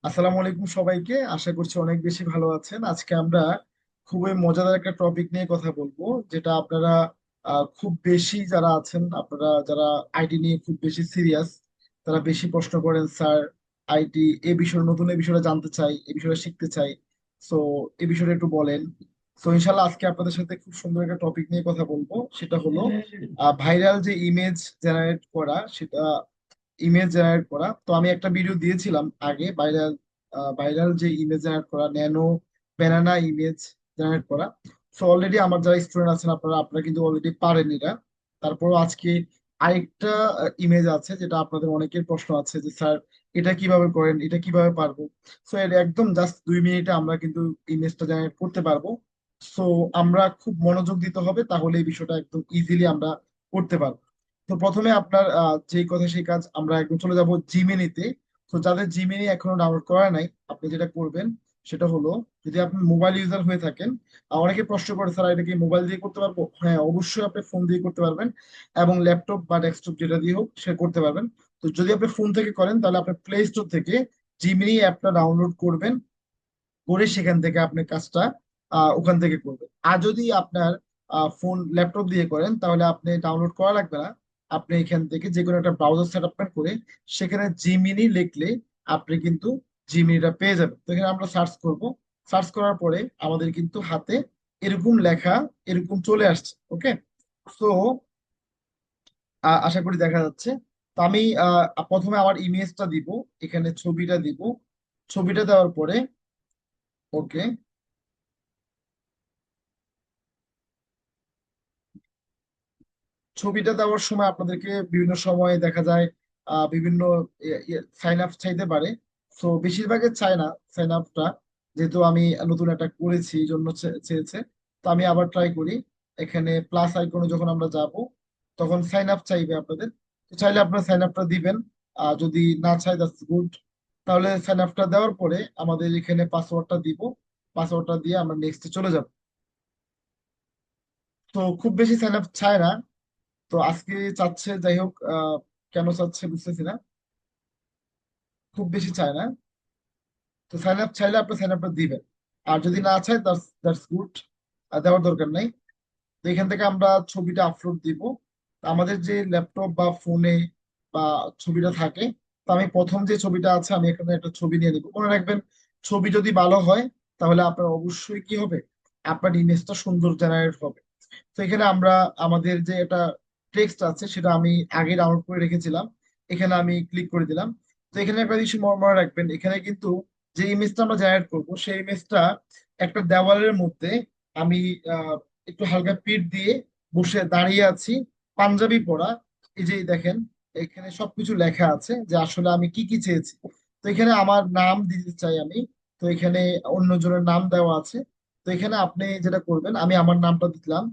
আসসালামু আলাইকুম সবাইকে। আশা করছি অনেক বেশি ভালো আছেন। আজকে আমরা খুবই মজাদার একটা টপিক নিয়ে কথা বলবো, যেটা আপনারা খুব বেশি যারা আছেন, আপনারা যারা আইটি নিয়ে খুব বেশি সিরিয়াস, তারা বেশি প্রশ্ন করেন, স্যার আইটি এই বিষয়ে, নতুন এই বিষয়টা জানতে চাই, এই বিষয়টা শিখতে চাই। সো এই বিষয়টা একটু বলেন। সো ইনশাল্লাহ আজকে আপনাদের সাথে খুব সুন্দর একটা টপিক নিয়ে কথা বলবো, সেটা হলো ভাইরাল যে ইমেজ জেনারেট করা, সেটা ইমেজ জেনারেট করা। তো আমি একটা ভিডিও দিয়েছিলাম আগে, ভাইরাল ভাইরাল যে ইমেজ জেনারেট করা, ন্যানো ব্যানানা ইমেজ জেনারেট করা। সো অলরেডি আমার যারা স্টুডেন্ট আছেন, আপনারা আপনারা কিন্তু অলরেডি পারেন এটা। তারপরও আজকে আরেকটা ইমেজ আছে, যেটা আপনাদের অনেকের প্রশ্ন আছে যে স্যার এটা কিভাবে করেন, এটা কিভাবে পারবো। সো এটা একদম জাস্ট 2 মিনিটে আমরা কিন্তু ইমেজটা জেনারেট করতে পারবো। সো আমরা খুব মনোযোগ দিতে হবে, তাহলে এই বিষয়টা একদম ইজিলি আমরা করতে পারবো। তো প্রথমে আপনার যেই কথা সেই কাজ, আমরা একদম চলে যাব জিমিনিতে। তো যাদের জিমিনি এখনো ডাউনলোড করা নাই, আপনি যেটা করবেন সেটা হলো, যদি আপনি মোবাইল ইউজার হয়ে থাকেন, অনেকে প্রশ্ন করে স্যার এটা কি মোবাইল দিয়ে করতে পারবো? হ্যাঁ, অবশ্যই আপনি ফোন দিয়ে করতে পারবেন, এবং ল্যাপটপ বা ডেস্কটপ যেটা দিয়ে হোক সে করতে পারবেন। তো যদি আপনি ফোন থেকে করেন, তাহলে আপনি প্লে স্টোর থেকে জিমিনি অ্যাপটা ডাউনলোড করবেন, করে সেখান থেকে আপনি কাজটা ওখান থেকে করবেন। আর যদি আপনার ফোন ল্যাপটপ দিয়ে করেন, তাহলে আপনি ডাউনলোড করা লাগবে না। আপনি এখান থেকে যে কোনো একটা ব্রাউজার সেট আপ করে সেখানে জিমিনি লিখলে আপনি কিন্তু জিমিনিটা পেয়ে যাবেন। তো এখানে আমরা সার্চ করব। সার্চ করার পরে আমাদের কিন্তু হাতে এরকম লেখা, এরকম চলে আসছে। ওকে। তো আশা করি দেখা যাচ্ছে। তো আমি প্রথমে আমার ইমেজটা দিব, এখানে ছবিটা দিব। ছবিটা দেওয়ার পরে ওকে, ছবিটা দেওয়ার সময় আপনাদেরকে বিভিন্ন সময় দেখা যায় বিভিন্ন সাইন আপ চাইতে পারে। তো বেশিরভাগে চায় না সাইন আপটা, যেহেতু আমি নতুন একটা করেছি এই জন্য চেয়েছে। তো আমি আবার ট্রাই করি। এখানে প্লাস আইকনে যখন আমরা যাব, তখন সাইন আপ চাইবে আপনাদের। তো চাইলে আপনারা সাইন আপটা দিবেন। যদি না চাই দ্যাটস গুড। তাহলে সাইন আপটা দেওয়ার পরে আমাদের এখানে পাসওয়ার্ডটা দিব। পাসওয়ার্ডটা দিয়ে আমরা নেক্সটে চলে যাব। তো খুব বেশি সাইন আপ চায় না। তো আজকে চাচ্ছে, যাই হোক, কেন চাচ্ছে বুঝতেছি না। খুব বেশি চায় না। তো সাইন আপ চাইলে আপনি সাইন আপটা দিবেন। আর যদি না চায়, দ্যাটস গুড, দেওয়ার দরকার নাই। তো এখান থেকে আমরা ছবিটা আপলোড দিব। তো আমাদের যে ল্যাপটপ বা ফোনে বা ছবিটা থাকে, তো আমি প্রথম যে ছবিটা আছে, আমি এখানে একটা ছবি নিয়ে নিব। মনে রাখবেন, ছবি যদি ভালো হয়, তাহলে আপনার অবশ্যই কি হবে, আপনার ইমেজটা সুন্দর জেনারেট হবে। তো এখানে আমরা আমাদের যে এটা টেক্সট আছে, সেটা আমি আগে ডাউনলোড করে রেখেছিলাম। এখানে আমি ক্লিক করে দিলাম। তো এখানে একটা জিনিস মনে রাখবেন, এখানে কিন্তু যে ইমেজটা আমরা জেনারেট করব, সেই ইমেজটা একটা দেওয়ালের মধ্যে আমি আহ, একটু হালকা পিট দিয়ে বসে দাঁড়িয়ে আছি, পাঞ্জাবি পরা। এই যে দেখেন, এখানে সবকিছু লেখা আছে যে আসলে আমি কি কি চেয়েছি। তো এখানে আমার নাম দিতে চাই আমি। তো এখানে অন্যজনের নাম দেওয়া আছে। তো এখানে আপনি যেটা করবেন, আমি আমার নামটা দিলাম।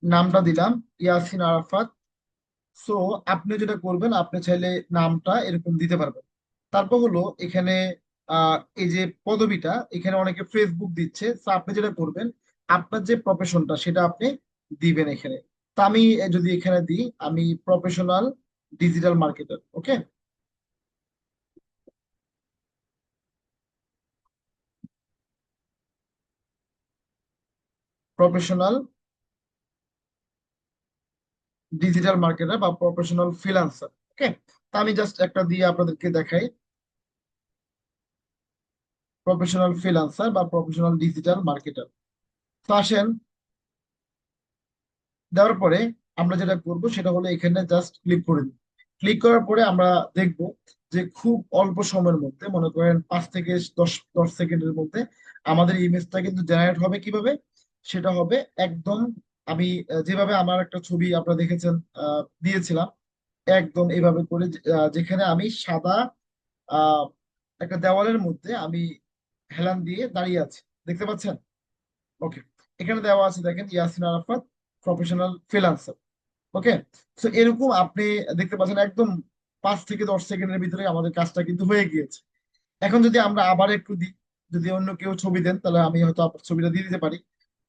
নামটা দিলাম ইয়াসিন আরাফাত। সো আপনি যেটা করবেন, আপনি চাইলে নামটা এরকম দিতে পারবেন। তারপর হলো এখানে এই যে পদবিটা, এখানে অনেকে ফেসবুক দিচ্ছে। তো আপনি যেটা করবেন, আপনার যে প্রফেশনটা সেটা আপনি দিবেন এখানে। তা আমি যদি এখানে দিই, আমি প্রফেশনাল ডিজিটাল মার্কেটার। ওকে। প্রফেশনাল ডিজিটাল মার্কেটার বা প্রফেশনাল ফ্রিল্যান্সার। ওকে। তা আমি জাস্ট একটা দিয়ে আপনাদেরকে দেখাই, প্রফেশনাল ফ্রিল্যান্সার বা প্রফেশনাল ডিজিটাল মার্কেটার। তো আসেন, দেওয়ার পরে আমরা যেটা করব সেটা হলো, এখানে জাস্ট ক্লিক করে দিই। ক্লিক করার পরে আমরা দেখব যে খুব অল্প সময়ের মধ্যে, মনে করেন 5 থেকে 10 সেকেন্ডের মধ্যে আমাদের ইমেজটা কিন্তু জেনারেট হবে। কিভাবে সেটা হবে, একদম আমি যেভাবে আমার একটা ছবি আপনারা দেখেছেন দিয়েছিলাম, একদম এইভাবে করে যেখানে আমি সাদা আহ একটা দেওয়ালের মধ্যে আমি হেলান দিয়ে দাঁড়িয়ে আছি, দেখতে পাচ্ছেন? ওকে। এখানে দেওয়া আছে দেখেন, ইয়াসিন আরাফাত, প্রফেশনাল ফ্রিল্যান্সার। ওকে। তো এরকম আপনি দেখতে পাচ্ছেন, একদম 5 থেকে 10 সেকেন্ডের ভিতরে আমাদের কাজটা কিন্তু হয়ে গিয়েছে। এখন যদি আমরা আবার একটু দিই, যদি অন্য কেউ ছবি দেন, তাহলে আমি হয়তো আপনার ছবিটা দিয়ে দিতে পারি।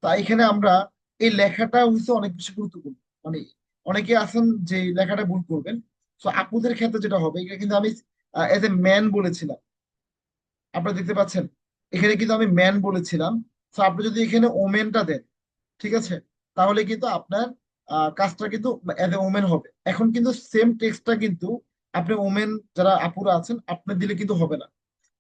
তা এখানে আমরা এই লেখাটা হচ্ছে অনেক বেশি গুরুত্বপূর্ণ। মানে অনেকে আছেন যে এই লেখাটা ভুল করবেন। তো আপুদের ক্ষেত্রে যেটা হবে, এটা কিন্তু আমি এজ এ ম্যান বলেছিলাম, আপনারা দেখতে পাচ্ছেন এখানে কিন্তু আমি ম্যান বলেছিলাম। তো আপনি যদি এখানে ওমেনটা দেন, ঠিক আছে, তাহলে কিন্তু আপনার কাজটা কিন্তু এজ এ ওমেন হবে। এখন কিন্তু সেম টেক্সটটা কিন্তু আপনি ওমেন যারা আপুরা আছেন আপনি দিলে কিন্তু হবে না।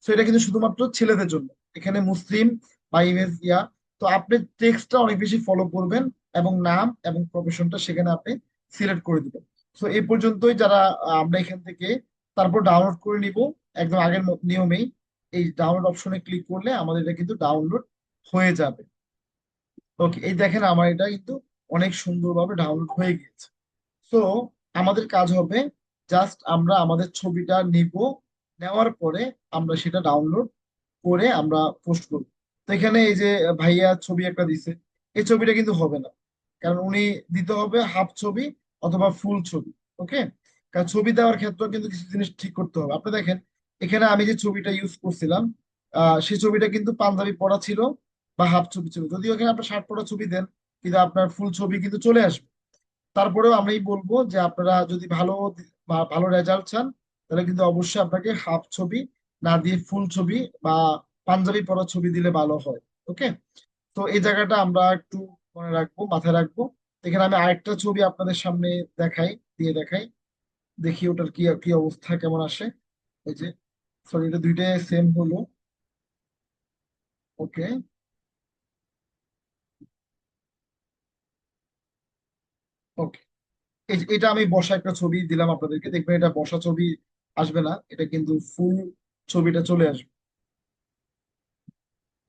তো এটা কিন্তু শুধুমাত্র ছেলেদের জন্য, এখানে মুসলিম বা ইমেজ ইয়া। তো আপনি টেক্সটটা অনেক বেশি ফলো করবেন এবং নাম এবং প্রফেশনটা সেখানে আপনি সিলেক্ট করে দিবেন। তো এই পর্যন্তই যারা আমরা এখান থেকে তারপর ডাউনলোড করে নিব একদম আগের নিয়মেই। এই ডাউনলোড অপশনে ক্লিক করলে আমাদের এটা কিন্তু ডাউনলোড হয়ে যাবে। ওকে, এই দেখেন আমার এটা কিন্তু অনেক সুন্দরভাবে ডাউনলোড হয়ে গিয়েছে। তো আমাদের কাজ হবে জাস্ট আমরা আমাদের ছবিটা নিব, নেওয়ার পরে আমরা সেটা ডাউনলোড করে আমরা পোস্ট করব। তো এখানে এই যে ভাইয়া ছবি একটা দিছে, এই ছবিটা কিন্তু হবে না, কারণ উনি দিতে হবে হাফ ছবি অথবা ফুল ছবি। ওকে, কারণ ছবি দেওয়ার ক্ষেত্রে কিন্তু কিছু জিনিস ঠিক করতে হবে। আপনি দেখেন এখানে আমি যে ছবিটা ইউজ করছিলাম, সেই ছবিটা কিন্তু পাঞ্জাবি পরা ছিল বা হাফ ছবি ছিল। যদিও এখানে আপনার শার্ট পরা ছবি দেন, কিন্তু আপনার ফুল ছবি কিন্তু চলে আসবে। তারপরেও আমরাই বলবো যে আপনারা যদি ভালো বা ভালো রেজাল্ট চান, তাহলে কিন্তু অবশ্যই আপনাকে হাফ ছবি না দিয়ে ফুল ছবি বা পাঞ্জাবি পরা ছবি দিলে ভালো হয়। ওকে, তো এই জায়গাটা আমরা একটু মনে রাখবো, মাথায় রাখবো। এখানে আমি আরেকটা ছবি আপনাদের সামনে দেখাই, দিয়ে দেখাই, দেখি ওটার কি কি অবস্থা কেমন আসে। এই যে, সরি, এটা দুইটাই সেম হলো। ওকে, ওকে, এটা আমি বসা একটা ছবি দিলাম আপনাদেরকে, দেখবেন এটা বসা ছবি আসবে না, এটা কিন্তু ফুল ছবিটা চলে আসবে।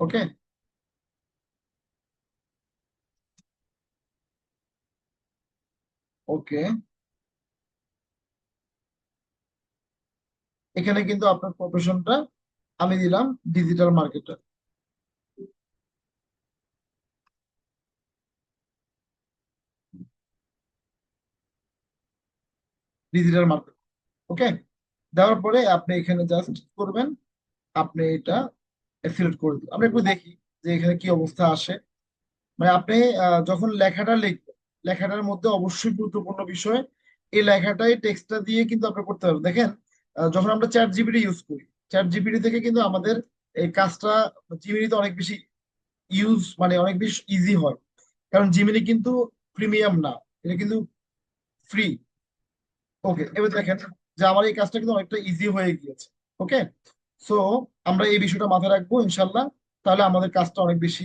ওকে, ওকে, এখানে কিন্তু আপনার প্রফেশনটা আমি দিলাম ডিজিটাল মার্কেটার। ডিজিটাল মার্কেট, ওকে, দেওয়ার পরে আপনি এখানে জাস্ট করবেন, আপনি এটা সিলেক্ট করে দিন। আমরা একটু দেখি যে এখানে কি অবস্থা আসে। মানে আপনি যখন লেখাটা লিখবেন, লেখাটার মধ্যে অবশ্যই গুরুত্বপূর্ণ বিষয় এই লেখাটাই টেক্সটটা দিয়ে কিন্তু আপনি করতে পারবেন। দেখেন যখন আমরা চ্যাট জিপিটি ইউজ করি, চ্যাট জিপিটি থেকে কিন্তু আমাদের এই কাজটা জিমিনিতে অনেক বেশি ইউজ, মানে অনেক বেশি ইজি হয়। কারণ জিমিনি কিন্তু প্রিমিয়াম না, এটা কিন্তু ফ্রি। ওকে, এবার দেখেন যে আমার এই কাজটা কিন্তু অনেকটা ইজি হয়ে গিয়েছে। ওকে, সো আমরা এই বিষয়টা মাথায় রাখবো ইনশাল্লাহ, তাহলে আমাদের কাজটা অনেক বেশি